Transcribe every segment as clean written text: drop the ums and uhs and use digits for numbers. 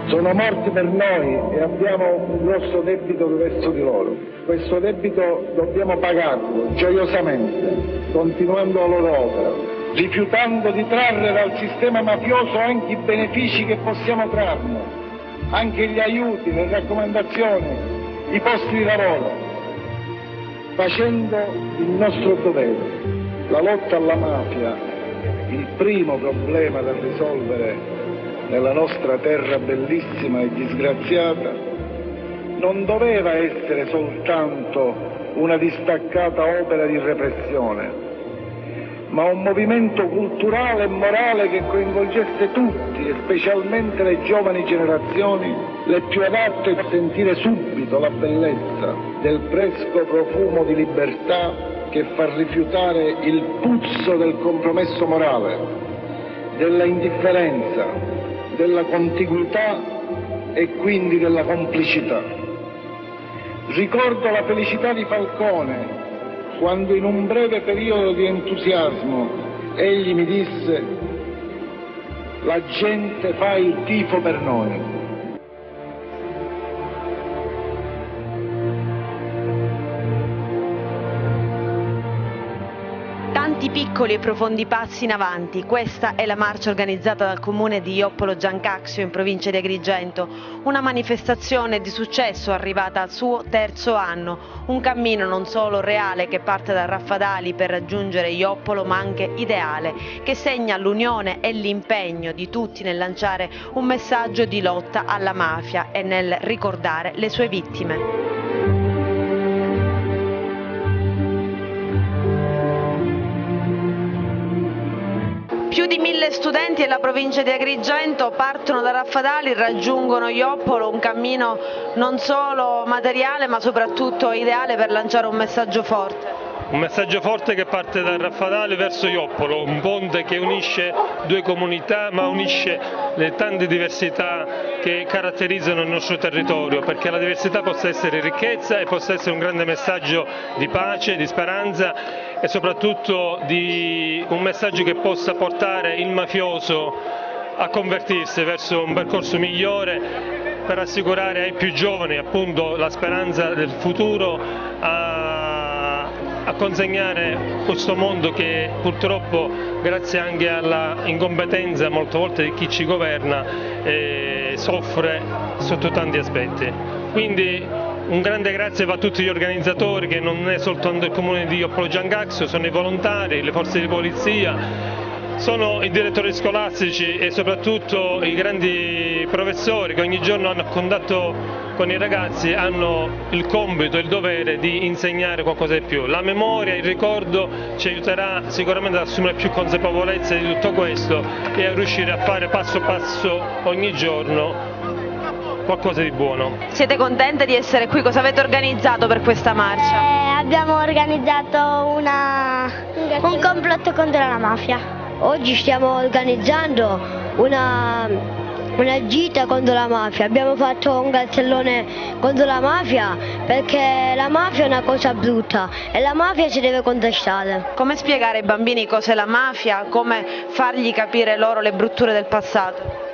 Sono morti per noi e abbiamo un grosso debito verso di loro. Questo debito dobbiamo pagarlo gioiosamente, continuando la loro opera, rifiutando di trarre dal sistema mafioso anche i benefici che possiamo trarne, anche gli aiuti, le raccomandazioni, i posti di lavoro, facendo il nostro dovere. La lotta alla mafia, il primo problema da risolvere nella nostra terra bellissima e disgraziata, non doveva essere soltanto una distaccata opera di repressione, ma un movimento culturale e morale che coinvolgesse tutti, e specialmente le giovani generazioni, le più adatte a sentire subito la bellezza del fresco profumo di libertà che fa rifiutare il puzzo del compromesso morale, della indifferenza, della contiguità e quindi della complicità. Ricordo la felicità di Falcone quando in un breve periodo di entusiasmo egli mi disse: la gente fa il tifo per noi. Tanti piccoli e profondi passi in avanti, questa è la marcia organizzata dal comune di Joppolo Giancaccio in provincia di Agrigento, una manifestazione di successo arrivata al suo terzo anno, un cammino non solo reale che parte da Raffadali per raggiungere Joppolo ma anche ideale, che segna l'unione e l'impegno di tutti nel lanciare un messaggio di lotta alla mafia e nel ricordare le sue vittime. Più di 1000 studenti della provincia di Agrigento partono da Raffadali, raggiungono Joppolo, un cammino non solo materiale ma soprattutto ideale per lanciare un messaggio forte. Un messaggio forte che parte da Raffadali verso Joppolo, un ponte che unisce due comunità ma unisce le tante diversità che caratterizzano il nostro territorio, perché la diversità possa essere ricchezza e possa essere un grande messaggio di pace, di speranza e soprattutto di un messaggio che possa portare il mafioso a convertirsi verso un percorso migliore per assicurare ai più giovani appunto la speranza del futuro, a consegnare questo mondo che purtroppo, grazie anche alla incompetenza molte volte di chi ci governa, soffre sotto tanti aspetti. Quindi un grande grazie va a tutti gli organizzatori, che non è soltanto il comune di Joppolo Giancaccio, sono i volontari, le forze di polizia, sono i direttori scolastici e soprattutto i grandi professori che ogni giorno hanno contatto con i ragazzi, hanno il compito, il dovere di insegnare qualcosa di più. La memoria, il ricordo ci aiuterà sicuramente ad assumere più consapevolezza di tutto questo e a riuscire a fare passo passo ogni giorno qualcosa di buono. Siete contente di essere qui? Cosa avete organizzato per questa marcia? Abbiamo organizzato un complotto contro la mafia. Oggi stiamo organizzando una gita contro la mafia, abbiamo fatto un cartellone contro la mafia perché la mafia è una cosa brutta e la mafia si deve contrastare. Come spiegare ai bambini cos'è la mafia, come fargli capire loro le brutture del passato?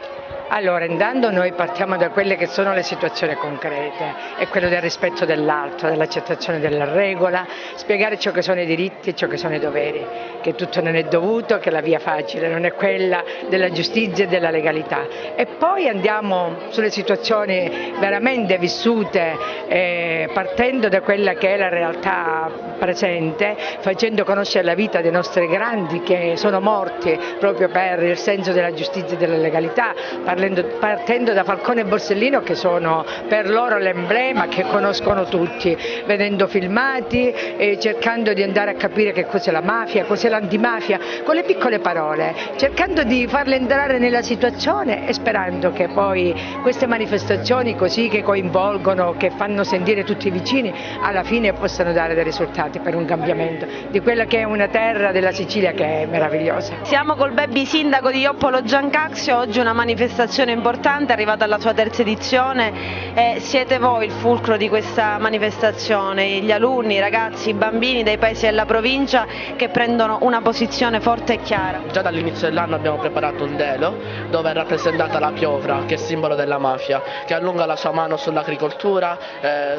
Allora, intanto noi partiamo da quelle che sono le situazioni concrete, è quello del rispetto dell'altro, dell'accettazione della regola, spiegare ciò che sono i diritti e ciò che sono i doveri, che tutto non è dovuto, che la via facile non è quella della giustizia e della legalità. E poi andiamo sulle situazioni veramente vissute, partendo da quella che è la realtà presente, facendo conoscere la vita dei nostri grandi che sono morti proprio per il senso della giustizia e della legalità, partendo da Falcone e Borsellino, che sono per loro l'emblema che conoscono tutti, vedendo filmati e cercando di andare a capire che cos'è la mafia, cos'è l'antimafia, con le piccole parole, cercando di farle entrare nella situazione e sperando che poi queste manifestazioni così che coinvolgono, che fanno sentire tutti vicini, alla fine possano dare dei risultati per un cambiamento di quella che è una terra della Sicilia che è meravigliosa. Siamo col baby sindaco di Joppolo Giancaccio, oggi una manifestazione manifestazione importante, è arrivata alla sua terza edizione e siete voi il fulcro di questa manifestazione, gli alunni, i ragazzi, i bambini dei paesi della provincia che prendono una posizione forte e chiara. Già dall'inizio dell'anno abbiamo preparato un delo dove è rappresentata la piovra, che è simbolo della mafia, che allunga la sua mano sull'agricoltura,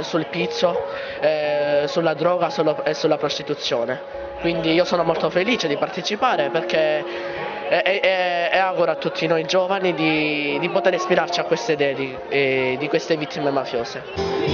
sul pizzo, sulla droga e sulla prostituzione. Quindi io sono molto felice di partecipare perché e auguro a tutti noi giovani di poter ispirarci a queste idee di queste vittime mafiose.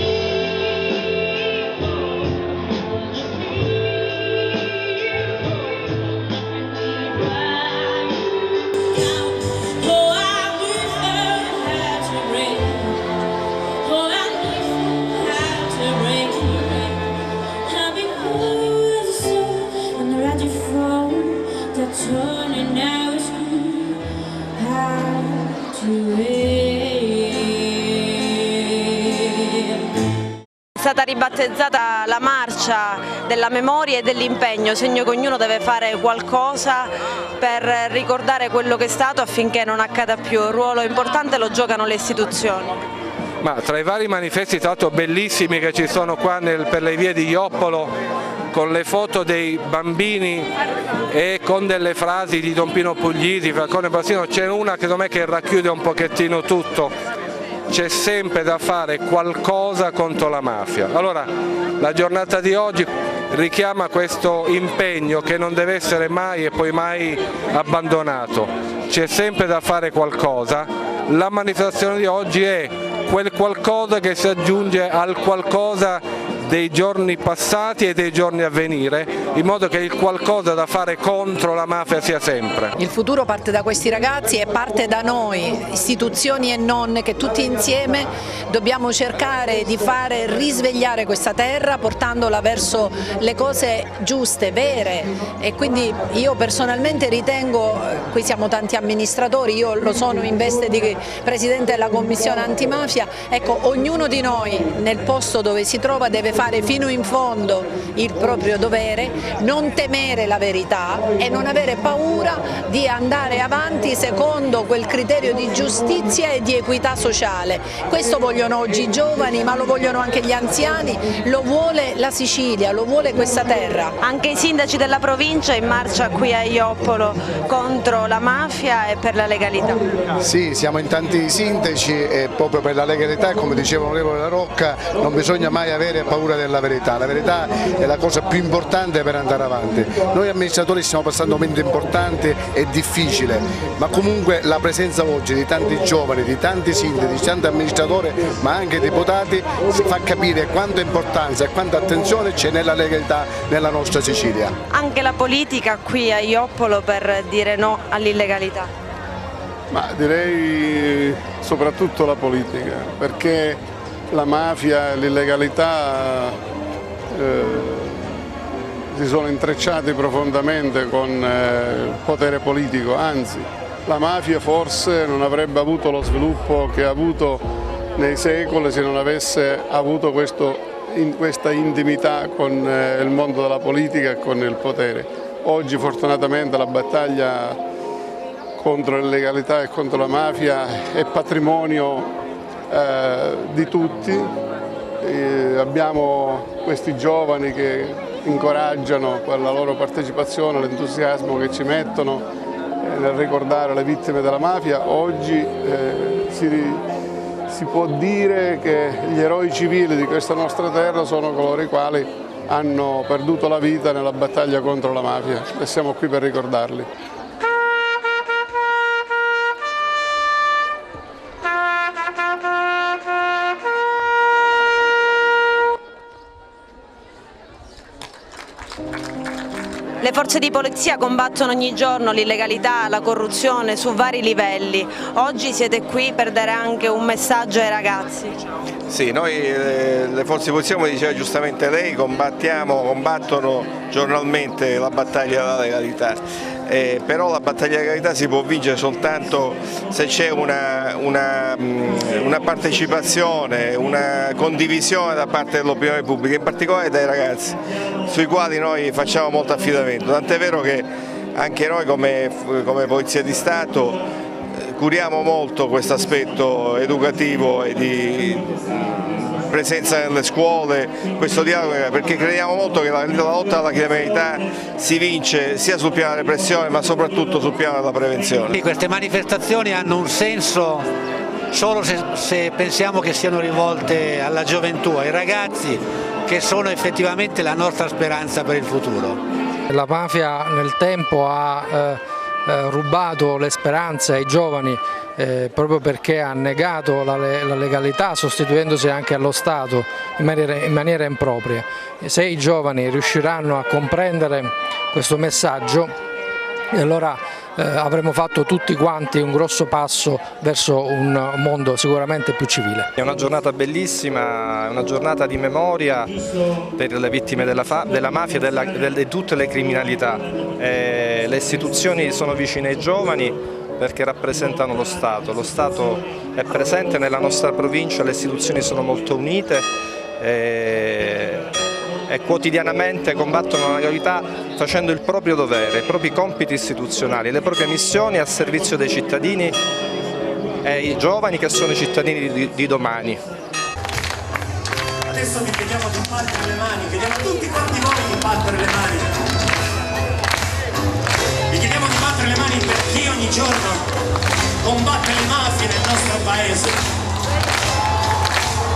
È stata ribattezzata la marcia della memoria e dell'impegno, segno che ognuno deve fare qualcosa per ricordare quello che è stato affinché non accada più. Un ruolo importante lo giocano le istituzioni. Ma tra i vari manifesti tanto bellissimi che ci sono qua per le vie di Joppolo, con le foto dei bambini e con delle frasi di Don Pino Puglisi, Falcone Basino, c'è una che secondo me che racchiude un pochettino tutto. C'è sempre da fare qualcosa contro la mafia. Allora la giornata di oggi richiama questo impegno che non deve essere mai e poi mai abbandonato. C'è sempre da fare qualcosa. La manifestazione di oggi è quel qualcosa che si aggiunge al qualcosa dei giorni passati e dei giorni a venire, in modo che il qualcosa da fare contro la mafia sia sempre. Il futuro parte da questi ragazzi e parte da noi, istituzioni e non, che tutti insieme dobbiamo cercare di fare risvegliare questa terra portandola verso le cose giuste, vere, e quindi io personalmente ritengo, qui siamo tanti amministratori, io lo sono in veste di Presidente della Commissione Antimafia, ecco, ognuno di noi nel posto dove si trova deve fare fino in fondo il proprio dovere, non temere la verità e non avere paura di andare avanti secondo quel criterio di giustizia e di equità sociale. Questo vogliono oggi i giovani, ma lo vogliono anche gli anziani, lo vuole la Sicilia, lo vuole questa terra. Anche i sindaci della provincia in marcia qui a Joppolo contro la mafia e per la legalità. Sì, siamo in tanti sindaci e proprio per la legalità, come diceva l'onorevole La Rocca, non bisogna mai avere paura della verità. La verità è la cosa più importante per andare avanti. Noi amministratori stiamo passando un momento importante e difficile, ma comunque la presenza oggi di tanti giovani, di tanti sindaci, di tanti amministratori, ma anche deputati, fa capire quanta importanza e quanta attenzione c'è nella legalità nella nostra Sicilia. Anche la politica qui a Joppolo per dire no all'illegalità. Ma direi soprattutto la politica, perché la mafia e l'illegalità si sono intrecciati profondamente con il potere politico, anzi la mafia forse non avrebbe avuto lo sviluppo che ha avuto nei secoli se non avesse avuto questa intimità con il mondo della politica e con il potere. Oggi fortunatamente la battaglia contro l'illegalità e contro la mafia è patrimonio di tutti, abbiamo questi giovani che incoraggiano con la loro partecipazione, l'entusiasmo che ci mettono nel ricordare le vittime della mafia. Oggi si può dire che gli eroi civili di questa nostra terra sono coloro i quali hanno perduto la vita nella battaglia contro la mafia e siamo qui per ricordarli. Le forze di polizia combattono ogni giorno l'illegalità, la corruzione su vari livelli. Oggi siete qui per dare anche un messaggio ai ragazzi. Sì, noi le forze di polizia, come diceva giustamente lei, combattono giornalmente la battaglia della legalità. Però la battaglia della legalità si può vincere soltanto se c'è una partecipazione, una condivisione da parte dell'opinione pubblica, in particolare dai ragazzi, sui quali noi facciamo molto affidamento, tant'è vero che anche noi come Polizia di Stato curiamo molto questo aspetto educativo e di presenza nelle scuole, questo dialogo, perché crediamo molto che la lotta alla criminalità si vince sia sul piano della repressione ma soprattutto sul piano della prevenzione. Queste manifestazioni hanno un senso solo se pensiamo che siano rivolte alla gioventù, ai ragazzi che sono effettivamente la nostra speranza per il futuro. La mafia nel tempo ha rubato le speranze ai giovani proprio perché ha negato la legalità, sostituendosi anche allo Stato in maniera impropria. Se i giovani riusciranno a comprendere questo messaggio, allora avremo fatto tutti quanti un grosso passo verso un mondo sicuramente più civile. È una giornata bellissima, è una giornata di memoria per le vittime della mafia e di tutte le criminalità. Le istituzioni sono vicine ai giovani perché rappresentano lo Stato è presente nella nostra provincia, le istituzioni sono molto unite e quotidianamente combattono la legalità facendo il proprio dovere, i propri compiti istituzionali, le proprie missioni al servizio dei cittadini e i giovani che sono i cittadini di domani. Adesso vi chiediamo di battere le mani, chiediamo a tutti quanti voi di battere le mani. Vi chiediamo di battere le mani per chi ogni giorno combatte le mafie nel nostro paese.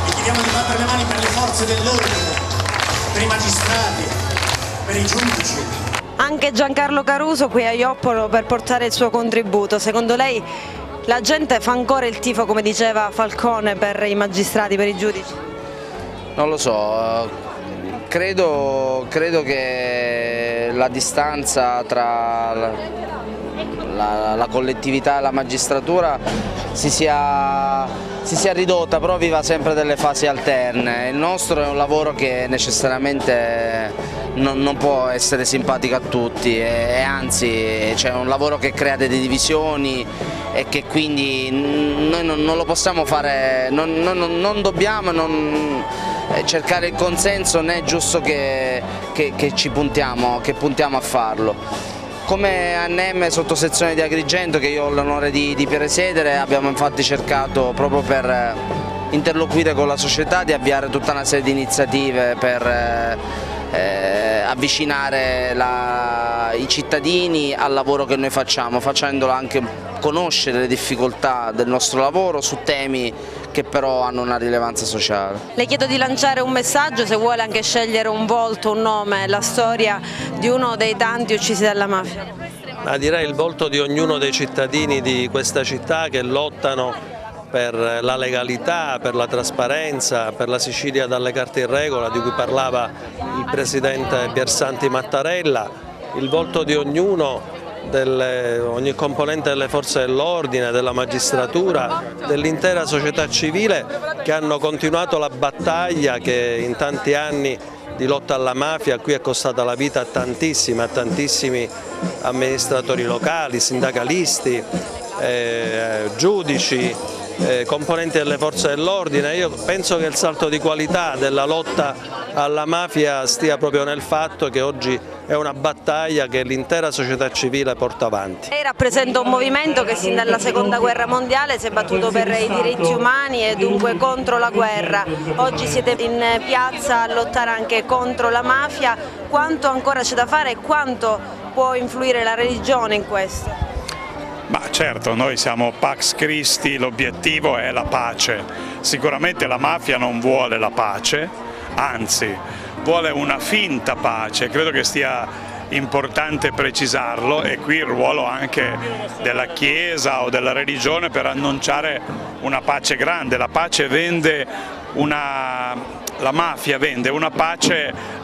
Vi chiediamo di battere le mani per le forze dell'ordine, per i magistrati, per i giudici. Anche Giancarlo Caruso qui a Joppolo per portare il suo contributo. Secondo lei la gente fa ancora il tifo, come diceva Falcone, per i magistrati, per i giudici? Non lo so, credo che la distanza tra la collettività e la magistratura si sia ridotta, però viva sempre delle fasi alterne. Il nostro è un lavoro che necessariamente non può essere simpatico a tutti e anzi c'è un lavoro che crea delle divisioni e che quindi noi non lo possiamo fare, non dobbiamo cercare il consenso, né è giusto che puntiamo a farlo. Come ANEM sottosezione di Agrigento, che io ho l'onore di presiedere, abbiamo infatti cercato proprio per interloquire con la società di avviare tutta una serie di iniziative per avvicinare i cittadini al lavoro che noi facciamo, facendolo anche conoscere le difficoltà del nostro lavoro su temi che però hanno una rilevanza sociale. Le chiedo di lanciare un messaggio, se vuole anche scegliere un volto, un nome, la storia di uno dei tanti uccisi dalla mafia. Ma direi il volto di ognuno dei cittadini di questa città che lottano per la legalità, per la trasparenza, per la Sicilia dalle carte in regola di cui parlava il presidente Piersanti Mattarella, il volto di ognuno, ogni componente delle forze dell'ordine, della magistratura, dell'intera società civile che hanno continuato la battaglia che in tanti anni di lotta alla mafia qui è costata la vita a tantissimi amministratori locali, sindacalisti, giudici, componenti delle forze dell'ordine. Io penso che il salto di qualità della lotta alla mafia stia proprio nel fatto che oggi è una battaglia che l'intera società civile porta avanti. Lei rappresenta un movimento che sin dalla seconda guerra mondiale si è battuto per i diritti umani e dunque contro la guerra. Oggi siete in piazza a lottare anche contro la mafia. Quanto ancora c'è da fare e quanto può influire la religione in questo? Ma certo, noi siamo Pax Christi, l'obiettivo è la pace. Sicuramente la mafia non vuole la pace, anzi vuole una finta pace, credo che sia importante precisarlo e qui il ruolo anche della Chiesa o della religione per annunciare una pace grande. La pace vende la mafia vende una pace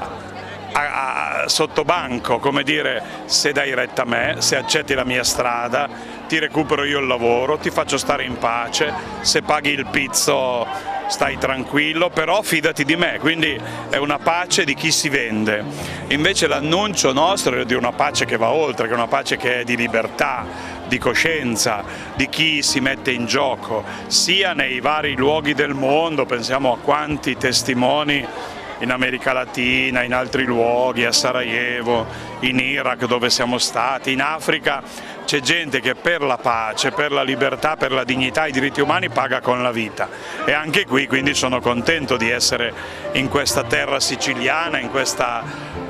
sotto banco, come dire, se dai retta a me, se accetti la mia strada, ti recupero io il lavoro, ti faccio stare in pace, se paghi il pizzo stai tranquillo, però fidati di me, quindi è una pace di chi si vende. Invece l'annuncio nostro è di una pace che va oltre, che è una pace che è di libertà, di coscienza, di chi si mette in gioco, sia nei vari luoghi del mondo, pensiamo a quanti testimoni in America Latina, in altri luoghi, a Sarajevo, in Iraq dove siamo stati, in Africa c'è gente che per la pace, per la libertà, per la dignità e i diritti umani paga con la vita, e anche qui quindi sono contento di essere in questa terra siciliana, in questa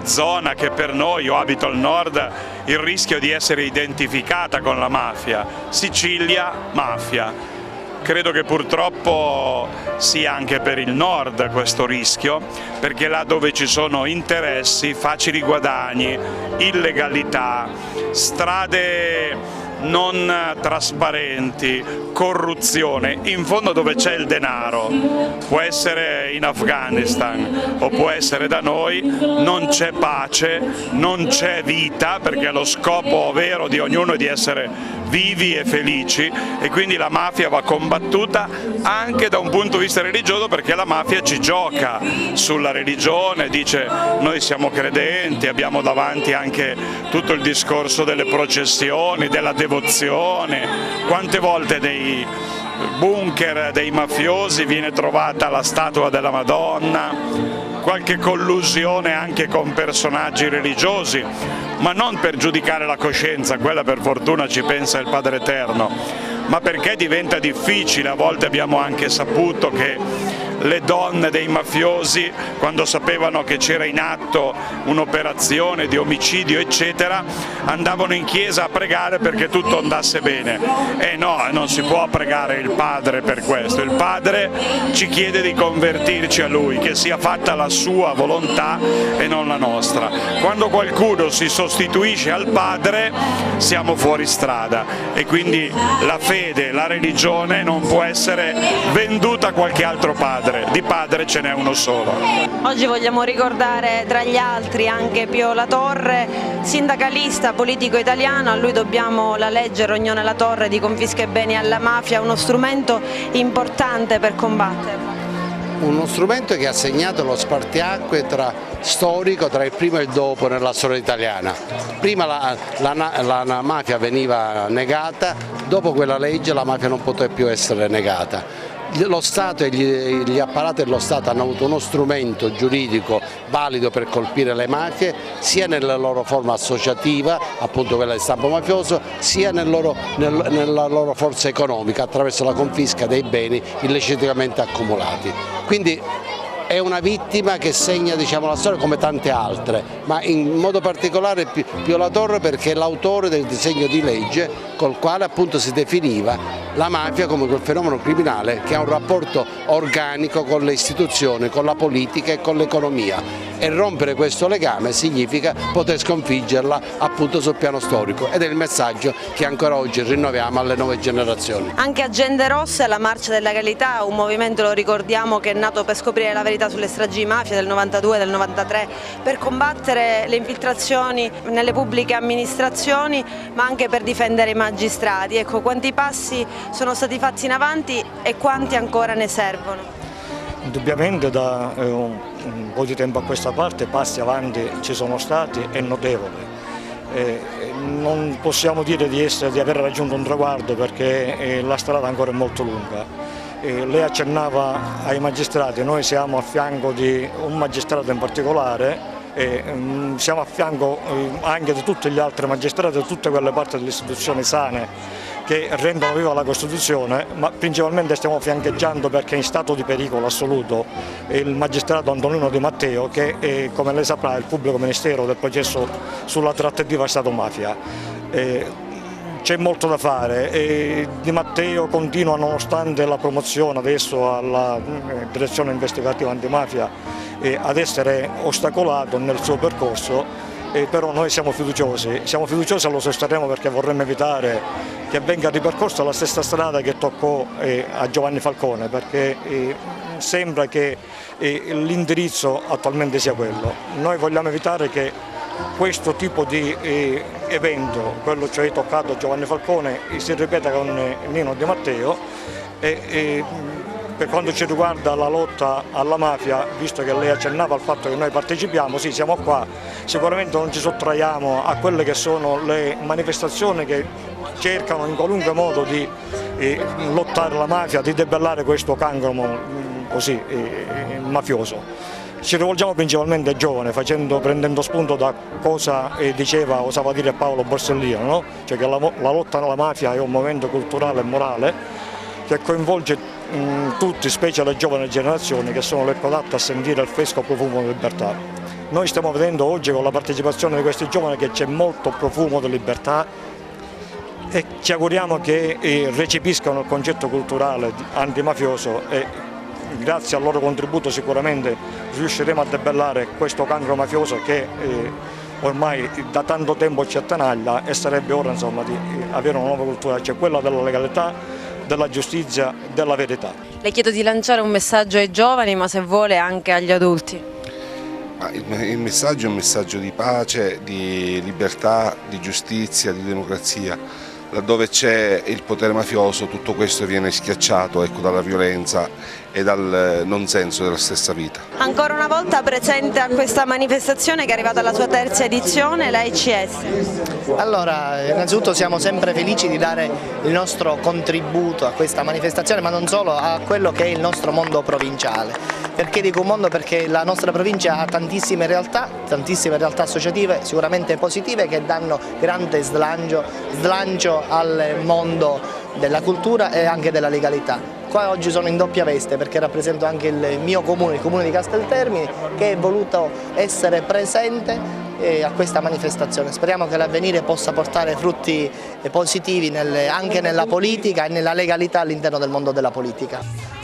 zona che per noi, io abito al nord, il rischio di essere identificata con la mafia, Sicilia, mafia. Credo che purtroppo sia anche per il nord questo rischio, perché là dove ci sono interessi, facili guadagni, illegalità, strade non trasparenti, corruzione, in fondo dove c'è il denaro, può essere in Afghanistan o può essere da noi, non c'è pace, non c'è vita, perché lo scopo vero di ognuno è di essere vivi e felici, e quindi la mafia va combattuta anche da un punto di vista religioso, perché la mafia ci gioca sulla religione, dice noi siamo credenti, abbiamo davanti anche tutto il discorso delle processioni, della devozione, quante volte nei bunker dei mafiosi viene trovata la statua della Madonna, qualche collusione anche con personaggi religiosi, ma non per giudicare la coscienza, quella per fortuna ci pensa il Padre Eterno, ma perché diventa difficile. A volte abbiamo anche saputo che le donne dei mafiosi, quando sapevano che c'era in atto un'operazione di omicidio eccetera, andavano in chiesa a pregare perché tutto andasse bene. E no, non si può pregare il Padre per questo, il Padre ci chiede di convertirci a Lui, che sia fatta la sua volontà e non la nostra. Quando qualcuno si sostituisce al Padre siamo fuori strada, e quindi la fede, la religione non può essere venduta a qualche altro padre. Di padre ce n'è uno solo. Oggi vogliamo ricordare tra gli altri anche Pio La Torre, sindacalista, politico italiano. A lui dobbiamo la legge Rognoni La Torre di confisca e beni alla mafia, uno strumento importante per combatterla. Uno strumento che ha segnato lo spartiacque storico tra il prima e il dopo nella storia italiana. Prima la mafia veniva negata, dopo quella legge la mafia non poté più essere negata. Lo Stato e gli apparati dello Stato hanno avuto uno strumento giuridico valido per colpire le mafie, sia nella loro forma associativa, appunto quella di stampo mafioso, sia nella loro forza economica, attraverso la confisca dei beni illecitamente accumulati. Quindi è una vittima che segna, diciamo, la storia come tante altre, ma in modo particolare Pio La Torre perché è l'autore del disegno di legge col quale appunto si definiva la mafia come quel fenomeno criminale che ha un rapporto organico con le istituzioni, con la politica e con l'economia, e rompere questo legame significa poter sconfiggerla appunto sul piano storico, ed è il messaggio che ancora oggi rinnoviamo alle nuove generazioni. Anche Agende Rosse, la Marcia della Legalità, un movimento, lo ricordiamo, che è nato per scoprire la verità sulle stragi di mafia del 92 e del 93, per combattere le infiltrazioni nelle pubbliche amministrazioni, ma anche per difendere i magistrati. Ecco, quanti passi sono stati fatti in avanti e quanti ancora ne servono? Indubbiamente da un po' di tempo a questa parte passi avanti ci sono stati e notevoli. Non possiamo dire di aver raggiunto un traguardo perché la strada ancora è molto lunga. Lei accennava ai magistrati, noi siamo a fianco di un magistrato in particolare, siamo a fianco anche di tutti gli altri magistrati, di tutte quelle parti delle istituzioni sane che rendono viva la Costituzione, ma principalmente stiamo fiancheggiando, perché è in stato di pericolo assoluto, il magistrato Antonino Di Matteo, che è, come lei saprà, il pubblico ministero del processo sulla trattativa Stato-mafia. C'è molto da fare. Di Matteo continua, nonostante la promozione adesso alla direzione investigativa antimafia, ad essere ostacolato nel suo percorso. Però noi siamo fiduciosi e lo sosterremo, perché vorremmo evitare che venga ripercorsa la stessa strada che toccò a Giovanni Falcone, perché sembra che l'indirizzo attualmente sia quello. Noi vogliamo evitare che questo tipo di evento, quello cioè toccato a Giovanni Falcone, si ripeta con Nino Di Matteo. Per quanto ci riguarda la lotta alla mafia, visto che lei accennava al fatto che noi partecipiamo, sì, siamo qua, sicuramente non ci sottraiamo a quelle che sono le manifestazioni che cercano in qualunque modo di lottare la mafia, di debellare questo cancro così mafioso. ci rivolgiamo principalmente ai giovani, prendendo spunto da cosa osava dire Paolo Borsellino, no? Cioè che la lotta alla mafia è un movimento culturale e morale che coinvolge tutti, specie le giovani generazioni che sono le più adatte a sentire il fresco profumo di libertà. Noi stiamo vedendo oggi con la partecipazione di questi giovani che c'è molto profumo di libertà e ci auguriamo che recepiscano il concetto culturale antimafioso e grazie al loro contributo sicuramente riusciremo a debellare questo cancro mafioso che ormai da tanto tempo ci attanaglia e sarebbe ora insomma, di avere una nuova cultura, cioè quella della legalità, della giustizia, della verità. Le chiedo di lanciare un messaggio ai giovani, ma se vuole anche agli adulti. Il messaggio è un messaggio di pace, di libertà, di giustizia, di democrazia. Laddove c'è il potere mafioso tutto questo viene schiacciato, ecco, dalla violenza e dal non senso della stessa vita. Ancora una volta presente a questa manifestazione che è arrivata alla sua terza edizione, la ECS. Allora, innanzitutto siamo sempre felici di dare il nostro contributo a questa manifestazione, ma non solo, a quello che è il nostro mondo provinciale. Perché dico un mondo? Perché la nostra provincia ha tantissime realtà associative sicuramente positive che danno grande slancio al mondo della cultura e anche della legalità. Qua oggi sono in doppia veste perché rappresento anche il mio comune, il comune di Casteltermini, che è voluto essere presente a questa manifestazione. Speriamo che l'avvenire possa portare frutti positivi anche nella politica e nella legalità all'interno del mondo della politica.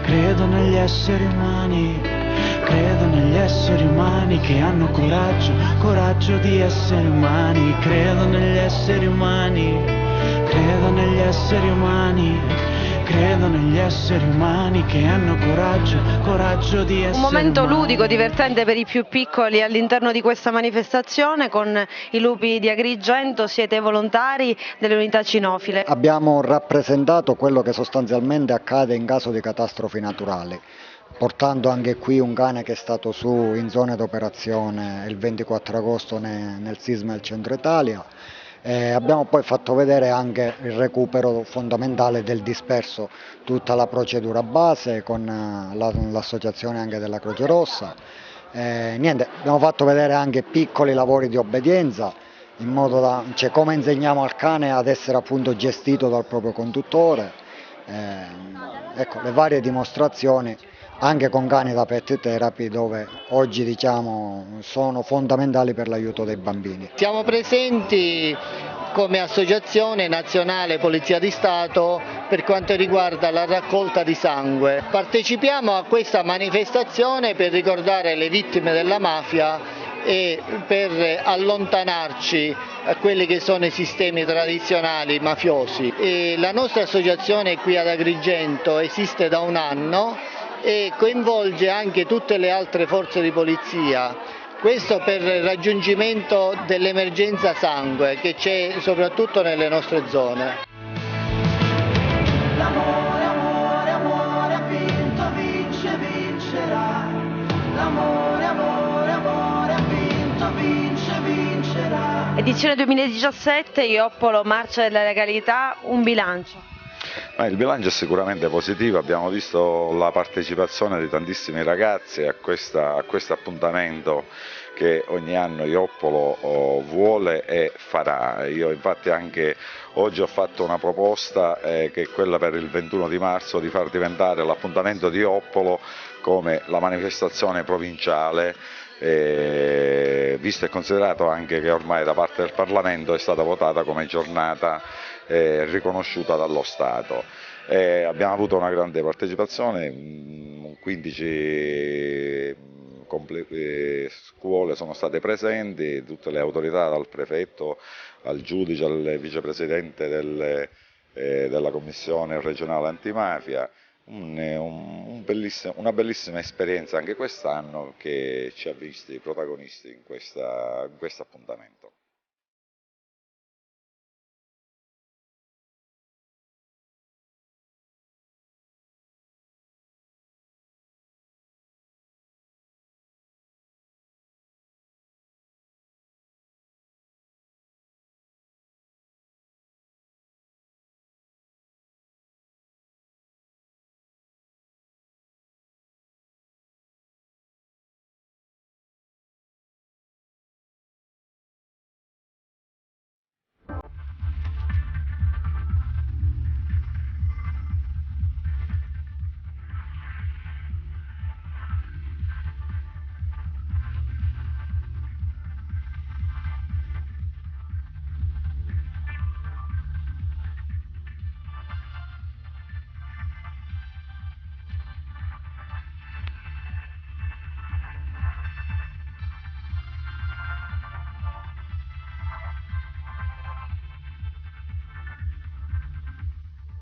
Credo negli esseri umani, credo negli esseri umani che hanno coraggio di essere umani, credo negli esseri umani, credo negli esseri umani, credo negli esseri umani che hanno coraggio di essere umani. Un momento ludico, divertente per i più piccoli all'interno di questa manifestazione con i lupi di Agrigento. Siete volontari delle unità cinofile. Abbiamo rappresentato quello che sostanzialmente accade in caso di catastrofi naturali, portando anche qui un cane che è stato su in zona d'operazione il 24 agosto nel sisma del centro Italia. Abbiamo poi fatto vedere anche il recupero fondamentale del disperso, tutta la procedura base con l'associazione anche della Croce Rossa. Abbiamo fatto vedere anche piccoli lavori di obbedienza, in modo da, cioè, come insegniamo al cane ad essere appunto gestito dal proprio conduttore. Ecco, le varie dimostrazioni anche con cani da pet therapy, dove oggi diciamo sono fondamentali per l'aiuto dei bambini. Siamo presenti come Associazione Nazionale Polizia di Stato per quanto riguarda la raccolta di sangue. Partecipiamo a questa manifestazione per ricordare le vittime della mafia e per allontanarci a quelli che sono i sistemi tradizionali mafiosi. La nostra associazione qui ad Agrigento esiste da un anno e coinvolge anche tutte le altre forze di polizia. Questo per il raggiungimento dell'emergenza sangue che c'è soprattutto nelle nostre zone. L'amore, amore, amore ha vinto, vince, vincerà. L'amore, amore, amore ha vinto, vince, vincerà. Edizione 2017, Ioppolo, Marcia della Legalità, un bilancio. Il bilancio è sicuramente positivo, abbiamo visto la partecipazione di tantissimi ragazzi a questo appuntamento che ogni anno Ioppolo vuole e farà. Io infatti anche oggi ho fatto una proposta che è quella per il 21 di marzo di far diventare l'appuntamento di Ioppolo come la manifestazione provinciale, visto e considerato anche che ormai da parte del Parlamento è stata votata come giornata riconosciuta dallo Stato. Abbiamo avuto una grande partecipazione, 15 scuole sono state presenti, tutte le autorità, dal prefetto al giudice al vicepresidente della commissione regionale antimafia. Una bellissima esperienza anche quest'anno che ci ha visti protagonisti in questo appuntamento.